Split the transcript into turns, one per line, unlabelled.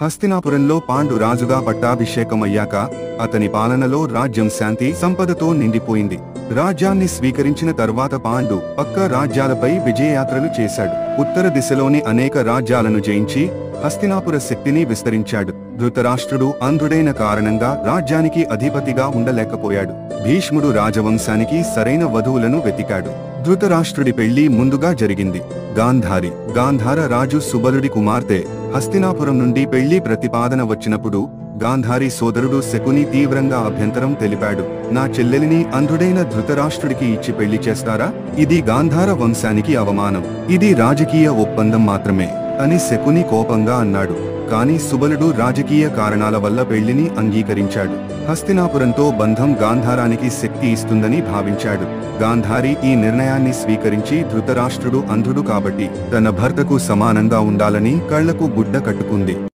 హస్తినాపురంలో పాండు రాజుగా పట్టాభిషేకమయ్యాక అతని పాలనలో రాజ్యం శాంతి సంపదతో నిండిపోయింది. రాజ్యాన్ని స్వీకరించిన తర్వాత పాండు పక్క రాజ్యాలపై విజయయాత్రలు చేశాడు. ఉత్తర దిశలోని అనేక రాజ్యాలను జయించి హస్తినాపుర శక్తిని విస్తరించాడు. ధృతరాష్ట్రుడు అంధుడైన కారణంగా రాజ్యానికి అధిపతిగా ఉండలేకపోయాడు. భీష్ముడు రాజవంశానికి సరైన వధువులను వెతికాడు. ధృతరాష్ట్రుడి పెళ్లి ముందుగా జరిగింది. గాంధార రాజు సుబలుడి కుమార్తె. హస్తినాపురం నుండి పెళ్లి ప్రతిపాదన వచ్చినప్పుడు గాంధారి సోదరుడు శకుని తీవ్రంగా అభ్యంతరం తెలిపాడు. నా చెల్లెలిని అంధుడైన ధృతరాష్ట్రుడికి ఇచ్చి పెళ్లి చేస్తారా? ఇది గాంధార వంశానికి అవమానం. ఇది రాజకీయ ఒప్పందం మాత్రమే అని శకుని కోపంగా అన్నాడు. కానీ సుబలుడు రాజకీయ కారణాల వల్ల పెళ్లిని అంగీకరించాడు. హస్తినాపురంతో బంధం గాంధారానికి శక్తి ఇస్తుందని భావించాడు. గాంధారి ఈ నిర్ణయాన్ని స్వీకరించి ధృతరాష్ట్రుడు అంధుడు కాబట్టి తన భర్తకు సమానంగా ఉండాలని కళ్లకు గుడ్డ కట్టుకుంది.